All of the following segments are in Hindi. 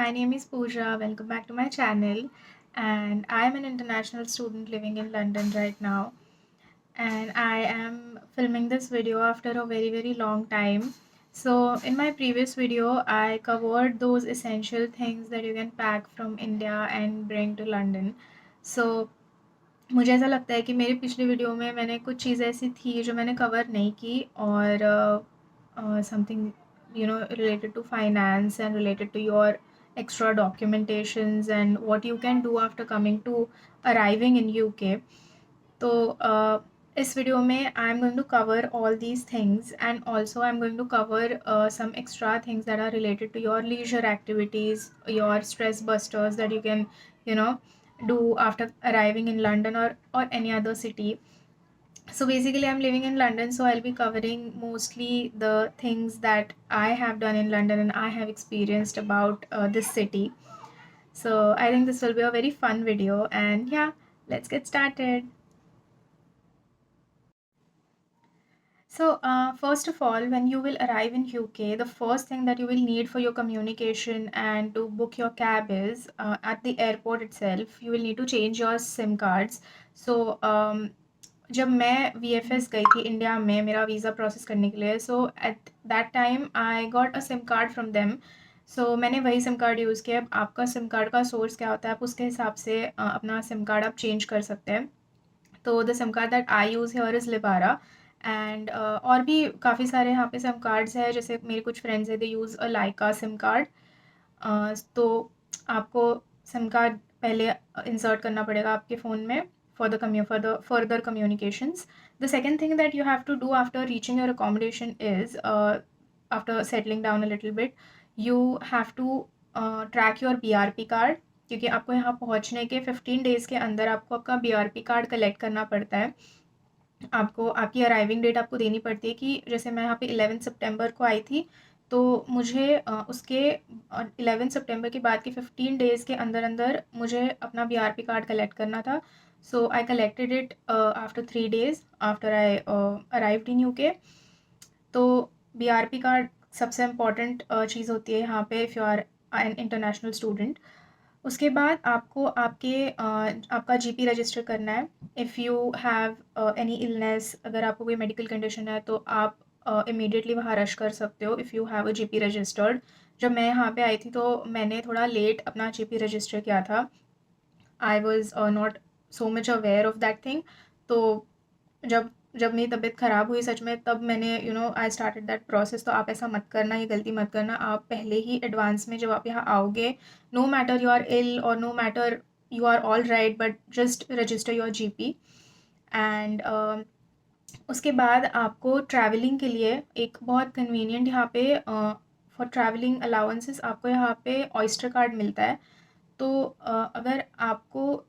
my name is Pooja. Welcome back to my channel. And I'm an international student living in London right now. And I am filming this video after a very long time. So, in my previous video, I covered those essential things that you can pack from India and bring to London. So, मुझे ऐसा लगता है कि मेरी पिछली वीडियो में मैंने कुछ चीज़ें ऐसी थी जो मैंने कवर नहीं की और something related to finance and related to your extra documentations and what you can do after coming to arriving in UK. तो इस वीडियो में I am going to cover all these things and also I am going to cover some extra things that are related to your leisure activities, your stress busters that you can you know do after arriving in London or any other city. So basically I'm living in London, so I'll be covering mostly the things that I have done in London and I have experienced about this city. So I think this will be a very fun video, and yeah, let's get started. So, first of all, when you will arrive in UK, the first thing that you will need for your communication and to book your cab is at the airport itself, you will need to change your SIM cards. So, जब मैं VFS गई थी इंडिया में मेरा वीज़ा प्रोसेस करने के लिए, so at that time I got a SIM card from them. So मैंने वही सिम कार्ड यूज़ किया. अब आपका सिम कार्ड का सोर्स क्या होता है, आप उसके हिसाब से अपना सिम कार्ड आप चेंज कर सकते हैं. तो the SIM card that I use here is Lebara. And और भी काफ़ी सारे यहाँ पे सिम कार्ड्स हैं, जैसे मेरे कुछ फ्रेंड्स हैं, they use a Lyca SIM card. तो आपको सिम कार्ड पहले इंसर्ट करना पड़ेगा आपके फ़ोन में for the further communications. The second thing that you have to do after reaching your accommodation is, after settling down a little bit, you have to track your BRP card, क्योंकि आपको यहाँ पहुँचने के 15 डेज़ के अंदर आपको आपका BRP कार्ड कलेक्ट करना पड़ता है. आपको आपकी अराइविंग डेट आपको देनी पड़ती है कि जैसे मैं यहाँ पे 11 सितंबर को आई थी, तो मुझे उसके 11 सितंबर के बाद के 15 डेज़ के अंदर मुझे अपना BRP कार्ड कलेक्ट करना था. So I collected it after 3 days after I arrived in UK. तो BRP कार्ड सबसे इम्पॉर्टेंट चीज़ होती है यहाँ पे if you are an international student. उसके बाद आपको आपका GP रजिस्टर करना है. If you have any illness, अगर आपको कोई मेडिकल कंडीशन है तो आप इमीडिएटली वहाँ रश कर सकते हो if you have a GP registered. जब मैं यहाँ पे आई थी तो मैंने थोड़ा लेट अपना GP रजिस्टर किया था. I was not so much aware of that thing. तो जब जब मेरी तबीयत ख़राब हुई सच में, तब मैंने आई स्टार्टेड दैट प्रोसेस. तो आप ऐसा मत करना, ये गलती मत करना. आप पहले ही एडवांस में जब आप यहाँ आओगे, no matter you are ill और no matter you are all right, but just register your GP. And उसके बाद आपको ट्रैवलिंग के लिए एक बहुत कन्वीनियंट यहाँ पे फॉर ट्रैवलिंग अलाउंसेस आपको यहाँ पे ऑयस्टर कार्ड मिलता है. तो अगर आपको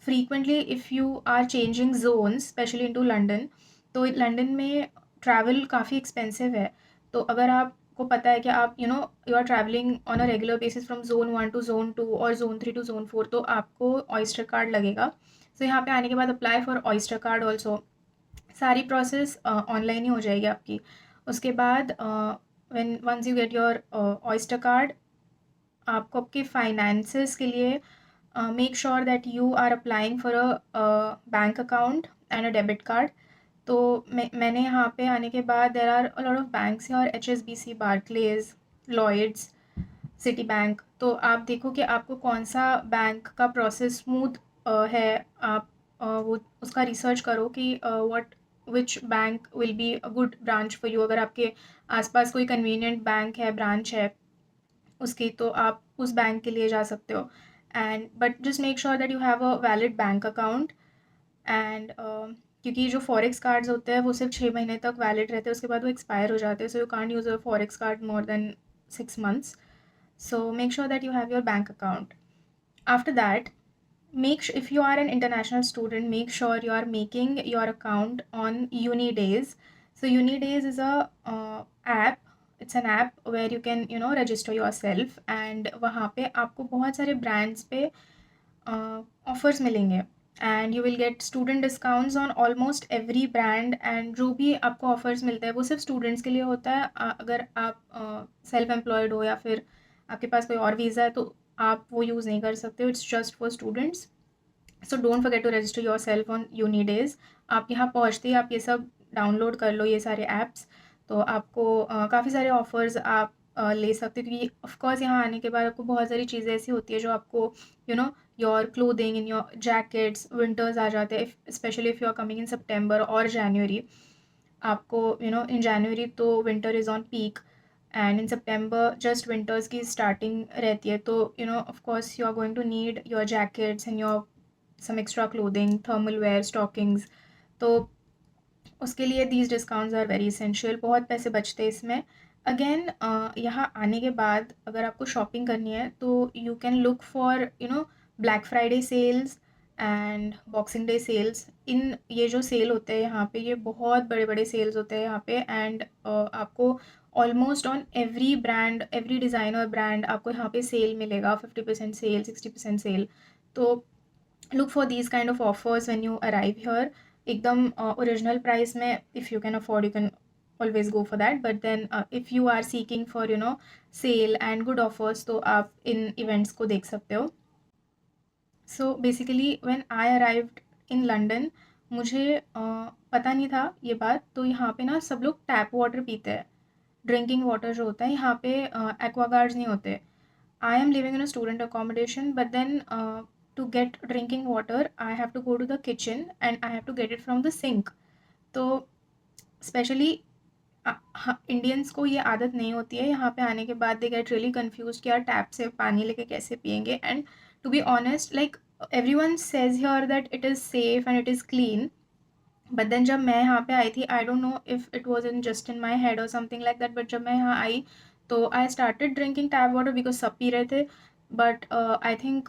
frequently if you are changing zones specially into London, तो लंदन में ट्रैवल काफ़ी एक्सपेंसिव है. तो अगर आपको पता है कि आप you are travelling on a regular basis from Zone 1 to Zone 2 और Zone 3 to Zone 4, तो आपको ऑयस्टर कार्ड लगेगा. सो यहाँ पे आने के बाद apply for Oyster card also. सारी प्रोसेस ऑनलाइन ही हो जाएगी आपकी. उसके बाद once you get your Oyster card, आपको आपके फाइनेंसेस के लिए make sure that you are applying for a bank account and a debit card. तो मैंने यहाँ पे आने के बाद there are a lot of banks हैं, और HSBC, Barclays, Lloyds, Citibank. तो आप देखो कि आपको कौन सा बैंक का प्रोसेस स्मूथ है. आप वो उसका रिसर्च करो कि what which bank will be a good branch for you. अगर आपके आसपास कोई कन्वीनियंट बैंक है, ब्रांच है उसकी, तो आप उस बैंक के लिए जा सकते हो. And but just make sure that you have a valid bank account. And क्योंकि जो फॉरेक्स कार्ड्स होते हैं वो सिर्फ 6 महीने तक वैलिड रहते हैं, उसके बाद वो एक्सपायर हो जाते हैं. So you can't use a forex card more than 6 months. So make sure that you have your bank account. After that, if you are an international student, make sure you are making your account on Uni Days. So Uni Days is a app. It's an app where you can register yourself, and वहाँ पे आपको बहुत सारे brands पे ऑफर्स मिलेंगे. And you will get student discounts on almost every brand. And जो भी आपको ऑफर्स मिलते हैं वो सिर्फ स्टूडेंट्स के लिए होता है. अगर आप सेल्फ एम्प्लॉयड हो या फिर आपके पास कोई और वीज़ा है तो आप वो यूज़ नहीं कर सकते हो, it's just for students. So don't forget to register yourself on UNiDAYS. आप यहाँ पहुँचते ही आप ये सब डाउनलोड कर लो, ये सारे ऐप्स। तो आपको काफ़ी सारे ऑफ़र्स आप ले सकते हो, क्योंकि ऑफ़ कोर्स यहाँ आने के बाद आपको बहुत सारी चीज़ें ऐसी होती है जो आपको you know your clothing in your jackets, winters आ जाते हैं, specially if you are coming in सितंबर और जनवरी। आपको इन जनवरी तो winter is on peak, and in सितंबर जस्ट विंटर्स की स्टार्टिंग रहती है, तो of course you are going to need your jackets and your some extra clothing, thermal wear, stockings. तो उसके लिए these discounts are very essential, बहुत पैसे बचते हैं इसमें। अगेन यहाँ आने के बाद अगर आपको शॉपिंग करनी है तो you can look for black Friday sales and boxing day sales. In ये जो सेल होते हैं यहाँ पे, ये बहुत बड़े बड़े सेल्स होते हैं यहाँ पे, एंड आपको almost on every brand, every designer brand आपको यहाँ पे सेल मिलेगा, 50% सेल, 60% सेल। तो look for these kind of offers when you arrive here, एकदम ओरिजिनल प्राइस में। If you can afford you can always go for that, but then if you are seeking for sale and good offers तो आप इन इवेंट्स को देख सकते हो। So basically when I arrived in London, मुझे पता नहीं था ये बात, तो यहाँ पे ना सब लोग टैप वाटर पीते हैं। ड्रिंकिंग वाटर जो होता है यहाँ पे, एक्वागार्ड्स नहीं होते। I am living in a student accommodation, but then to get drinking water, I have to go to the kitchen and I have to get it from the sink. तो स्पेशली इंडियंस को ये आदत नहीं होती है, यहाँ पे आने के बाद दे गेट रियली कन्फ्यूज कि यार टैप से पानी लेके कैसे पियेंगे। And to be honest, like everyone says here that it is safe and it is clean, but then जब मैं यहाँ पे आई थी, I don't know if it was in just in my head और समथिंग लाइक दैट, बट जब मैं यहाँ आई तो I started drinking tap water because सब पी रहे थे। बट आई थिंक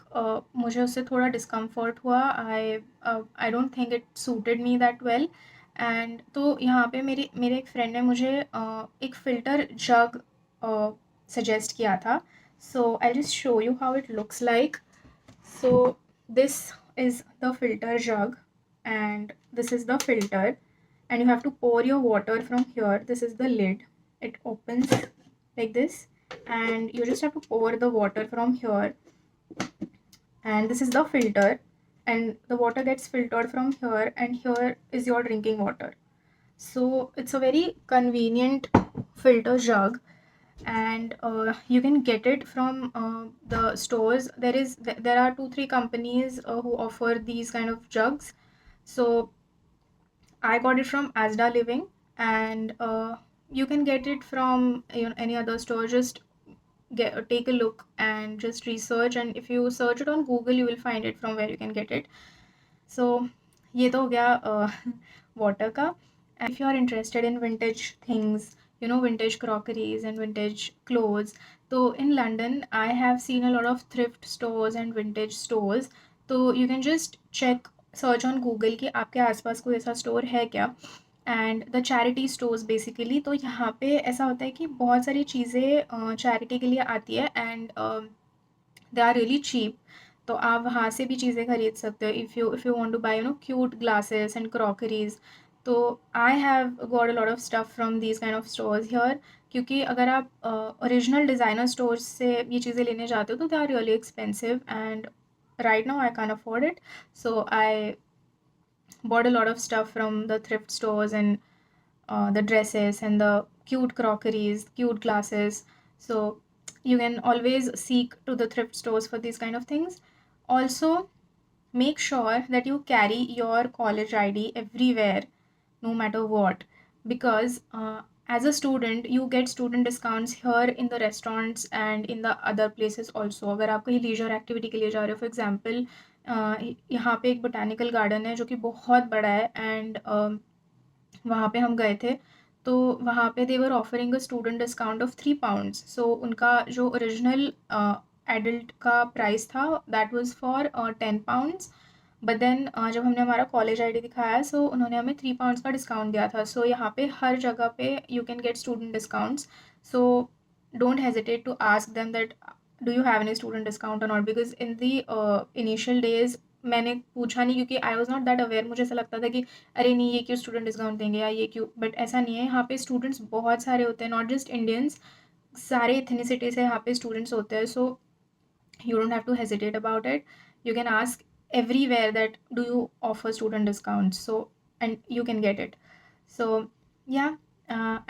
मुझे उससे थोड़ा डिस्कम्फर्ट हुआ। I don't think it suited me that well. And तो यहाँ पे मेरे एक फ्रेंड ने मुझे एक फ़िल्टर जग सजेस्ट किया था। So I just show you how it looks like. So this is the filter jug and this is the filter, and you have to pour your water from here. This is the lid. It opens like this, and you just have to pour the water from here, and this is the filter, and the water gets filtered from here, and here is your drinking water. So it's a very convenient filter jug, and you can get it from the stores. There are 2-3 companies who offer these kind of jugs. So I got it from Asda Living, and you can get it from any other store. Just take a look and just research, and if you search it on Google you will find it from where you can get it. सो ये तो हो गया वाटर का। And if you are interested in vintage things, vintage crockeries and vintage clothes, तो in London I have seen a lot of thrift stores and vintage stores. तो you can just check, search on Google कि आपके आसपास कोई ऐसा स्टोर है क्या। And the charity stores basically, तो यहाँ पे ऐसा होता है कि बहुत सारी चीज़ें चैरिटी के लिए आती है, and they are really cheap. तो आप वहाँ से भी चीज़ें खरीद सकते हो if you want to buy cute glasses and crockeries. तो I have got a lot of stuff from these kind of stores here, क्योंकि अगर आप ओरिजिनल डिज़ाइनर स्टोर्स से ये चीज़ें लेने जाते हो तो they are really expensive, and right now I can't afford it. So I bought a lot of stuff from the thrift stores, and the dresses and the cute crockeries, cute glasses. So you can always seek to the thrift stores for these kind of things. Also, make sure that you carry your college ID everywhere, no matter what, because as a student you get student discounts here in the restaurants and in the other places also. अगर आप कहीं leisure activity के लिए जा रहे हो, for example यहाँ पे एक botanical garden है जो कि बहुत बड़ा है, एंड वहाँ पे हम गए थे। तो वहाँ पे they were offering a student discount of £3। So उनका जो ओरिजिनल एडल्ट का प्राइस था that was for £10, but then जब हमने हमारा कॉलेज आईडी दिखाया, सो उन्होंने हमें £3 का डिस्काउंट दिया था। सो यहाँ पे हर जगह पे you can get student discounts. So don't hesitate to ask them that do you have any student discount और not, because in the initial days मैंने पूछा नहीं, क्योंकि I was not that aware. मुझे ऐसा लगता था कि अरे नहीं, ये क्यों स्टूडेंट डिस्काउंट देंगे या ये क्यों, बट ऐसा नहीं है। यहाँ पे स्टूडेंट्स बहुत सारे होते हैं, नॉट जस्ट इंडियंस, सारे एथनिसिटी से यहाँ पे स्टूडेंट्स होते हैं, सो you don't have to hesitate about it. You can ask everywhere that do you offer student discounts, so and you can get it. So yeah.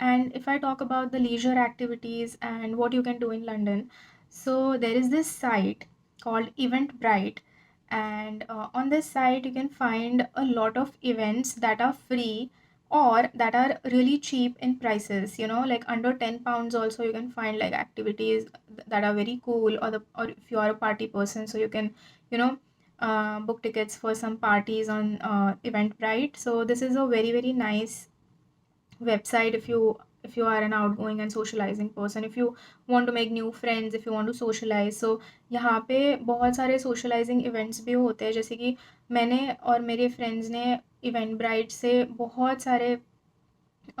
And if I talk about the leisure activities and what you can do in London, so there is this site called Eventbrite, and on this site you can find a lot of events that are free or that are really cheap in prices, like under 10 pounds also you can find like activities that are very cool, or if you are a party person, so you can, you know book tickets for some parties on Eventbrite. So this is a very very nice website if you are an outgoing and socializing person, if you want to make new friends, if you want to socialize. So यहाँ पे बहुत सारे socializing events भी होते हैं, जैसे कि मैंने और मेरे friends ने Eventbrite से बहुत सारे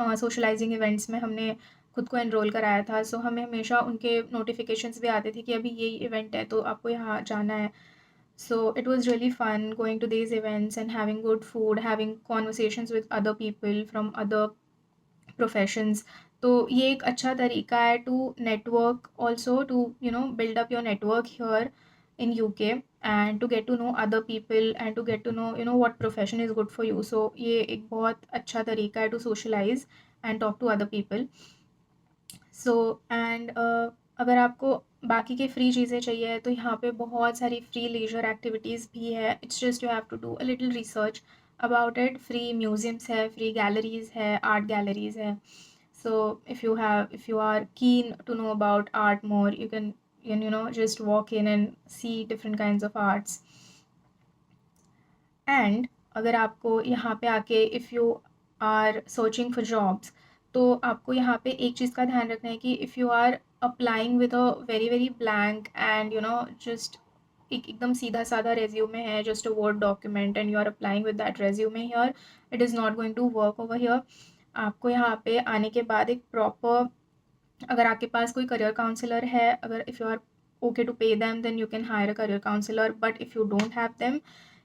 सोशलाइजिंग इवेंट्स में हमने खुद को एनरोल कराया था। सो हमें हमेशा उनके नोटिफिकेशंस भी आते थे कि अभी ये इवेंट है तो आपको यहाँ जाना है। So it was really fun going to these events and having good food, having conversations with other people from other professions. तो ये एक अच्छा तरीका है to network also, to build up your network here in UK and to get to know other people and to get to know what profession is good for you. So ये एक बहुत अच्छा तरीका है to socialize and talk to other people. So and अगर आपको बाकी के फ्री चीज़ें चाहिए तो यहाँ पे बहुत सारी फ्री लीजर एक्टिविटीज़ भी है। It's just you have to do a little research about it. Free museums है, फ्री गैलरीज है, आर्ट गैलरीज है। So if you are keen to know about art more, you can just walk in and see different kinds of arts. And अगर आपको यहाँ पे आके if you are searching for jobs, तो आपको यहाँ पे एक चीज़ का ध्यान रखना है कि if you are applying with a very very blank and just एक एकदम सीधा साधा रेज्यूमे है, just a word document, and you are applying with that resume here, it is not going to work over here. आपको यहाँ पे आने के बाद एक प्रॉपर, अगर आपके पास कोई करियर काउंसलर है, अगर if you are okay to pay them, then you can hire a career counselor. But if you don't have them,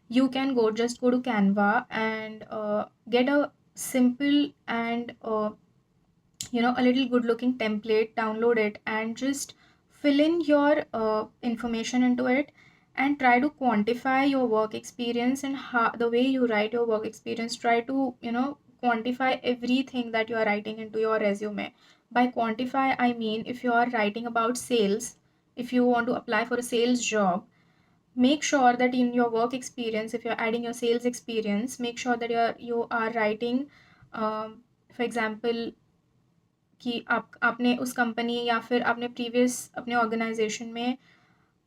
you can go to Canva and get a simple and a little good looking template, download it and just fill in your information into it and try to quantify your work experience, and how the way you write your work experience, try to quantify everything that you are writing into your resume. By quantify I mean, if you are writing about sales, if you want to apply for a sales job, make sure that in your work experience, if you're adding your sales experience, make sure that you are writing, for example, कि आपने उस कंपनी या फिर आपने प्रीवियस अपने ऑर्गेनाइजेशन में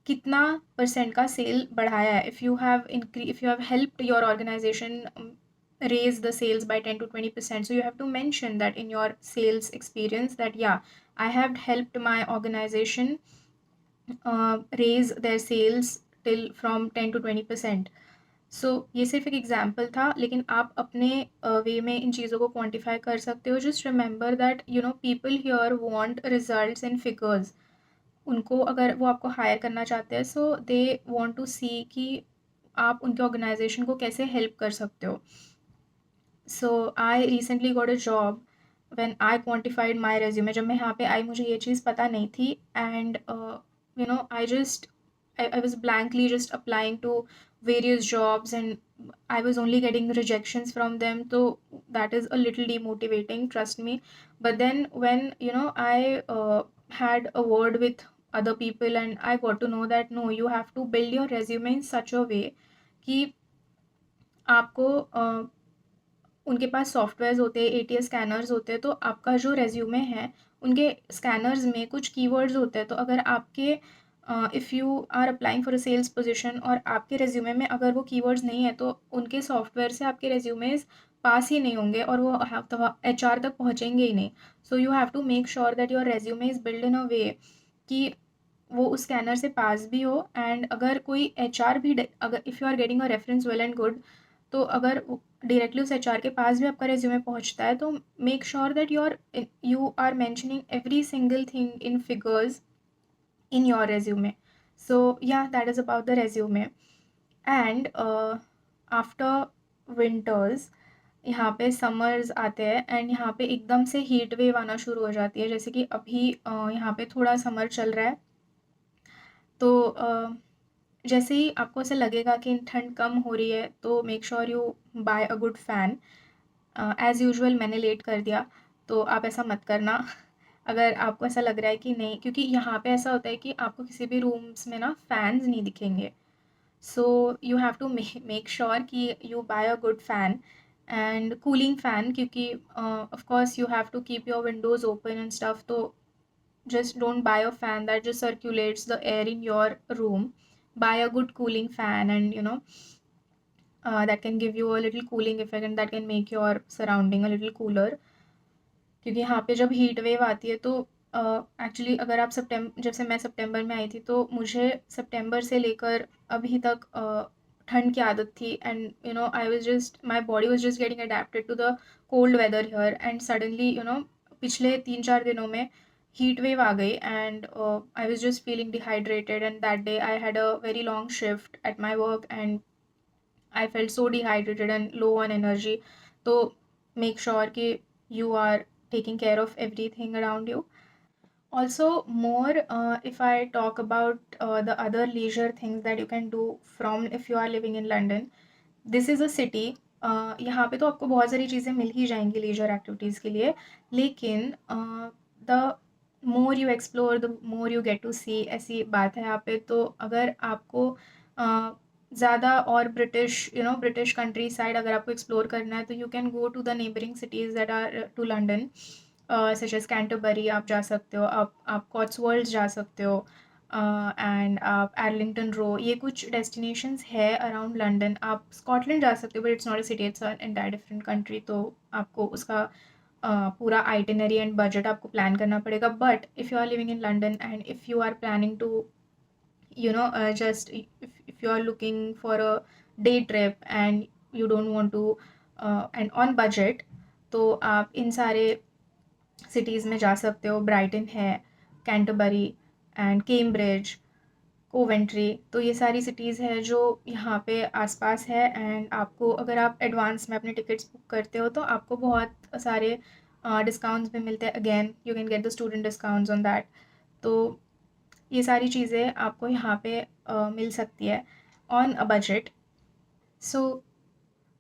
कितना परसेंट का सेल बढ़ाया है। If you have helped your organisation raise the sales by 10 to 20%, so you have to mention that in your sales experience that yeah, I have helped my organization raise their sales till from 10 to 20%. सो ये सिर्फ एक एग्जाम्पल था, लेकिन आप अपने वे में इन चीज़ों को क्वांटिफाई कर सकते हो। Just remember that people here want results and figures. उनको, अगर वो आपको हायर करना चाहते हैं, सो दे वांट टू सी कि आप उनके ऑर्गेनाइजेशन को कैसे हेल्प कर सकते हो। So I recently got a job when I quantified my resume. जब मैं यहाँ पे आई मुझे ये चीज़ पता नहीं थी, and I just I was blankly just applying to various jobs and I was only getting rejections from them. So that is a little demotivating, trust me. But then when I had a word with other people and I got to know that no, you have to build your resume in such a way कि आपको उनके पास सॉफ्टवेयर्स होते हैं, एटीएस स्कैनर्स होते हैं, तो आपका जो रेज्यूमे है उनके स्कैनर्स में कुछ कीवर्ड्स होते हैं। तो अगर आपके if you are applying for a sales position और आपके रेज्यूमे में अगर वो कीवर्ड्स नहीं है, तो उनके सॉफ्टवेयर से आपके रेज्यूमेज पास ही नहीं होंगे और वो एचआर तक पहुँचेंगे ही नहीं। So you have to make sure that your resume is build in a way कि वो उस स्कैनर से पास भी हो, एंड अगर कोई एचआर भी, अगर if you are getting a reference well and good, तो अगर डायरेक्टली उस एचआर के पास भी आपका रेज्यूमे पहुंचता है, तो make sure that you are mentioning every single thing in figures in your resume. So yeah, that is about the resume. And after winters, यहाँ पे समर्स आते हैं एंड यहाँ पे एकदम से हीट वेव आना शुरू हो जाती है। जैसे कि अभी यहाँ पे थोड़ा समर चल रहा है, तो जैसे ही आपको ऐसा लगेगा कि ठंड कम हो रही है, तो make sure you buy a good fan. As usual मैंने लेट कर दिया, तो आप ऐसा मत करना। अगर आपको ऐसा लग रहा है कि नहीं, क्योंकि यहाँ पे ऐसा होता है कि आपको किसी भी रूम्स में ना फ़ैन्स नहीं दिखेंगे। So you have to make sure कि you buy a good fan and cooling fan, क्योंकि of course you have to keep your windows open and stuff. तो just don't buy a fan that just circulates the air in your room. Buy a good cooling fan, and that can give you a little cooling effect, and that can make your surrounding a little cooler. क्योंकि यहाँ पे जब हीट वेव आती है, तो एक्चुअली अगर आप जब से मैं सितंबर में आई थी, तो मुझे सितंबर से लेकर अभी तक ठंड की आदत थी। And I was just my body was just getting adapted to the cold weather here, and suddenly पिछले 3-4 दिनों में हीट वेव आ गई, and I was just feeling dehydrated. And that day I had a very long shift at my work, and I felt so dehydrated and low on energy. So make sure कि you are taking care of everything around you. Also, more if I talk about the other leisure things that you can do from if you are living in London, this is a city. यहाँ पे तो आपको बहुत सारी चीज़ें मिल ही जाएंगी लीजर एक्टिविटीज़ के लिए, लेकिन the more you explore the more you get to see, ऐसी बात है यहाँ पे। तो अगर आपको ज़्यादा और ब्रिटिश कंट्री साइड अगर आपको एक्सप्लोर करना है, तो you can go to the neighbouring cities that are to London, such as Canterbury आप जा सकते हो, आप कॉट्सवोल्ड्स जा सकते हो, एंड आप एर्लिंगटन रो, ये कुछ डेस्टिनेशंस है अराउंड लंदन। आप स्कॉटलैंड जा सकते हो, but it's not a city, it's an entire different country. तो आपको उसका पूरा आइटिनरी एंड बजट आपको प्लान करना पड़ेगा। But if you are living in London and if you are planning to just if you are looking for a day trip and you don't want to and on budget, तो आप इन सारे सिटीज़ में जा सकते हो। ब्राइटन है, कैंटरबरी एंड केम्ब्रिज, कोवेंट्री, तो ये सारी सिटीज़ है जो यहाँ पे आसपास है। एंड आपको अगर आप एडवांस में अपने टिकट्स बुक करते हो, तो आपको बहुत सारे डिस्काउंट्स भी मिलते हैं। Again you can get the student discounts on that. तो ये सारी चीज़ें आपको यहाँ पे मिल सकती है ऑन अ बजट। सो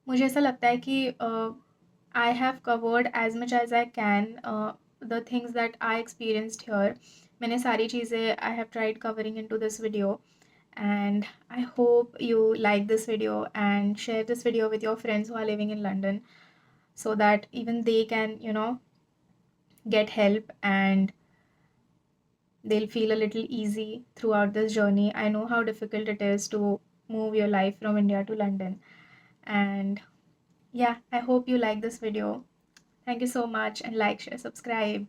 मुझे ऐसा लगता है कि I have covered as much as I can the things that I experienced here. मैंने सारी चीज़ें I have tried covering into this video, and I hope you like this video and share this video with your friends who are living in London, so that even they can get help and they'll feel a little easy throughout this journey. I know how difficult it is to move your life from India to London. And yeah, I hope you like this video. Thank you so much, and like, share, subscribe.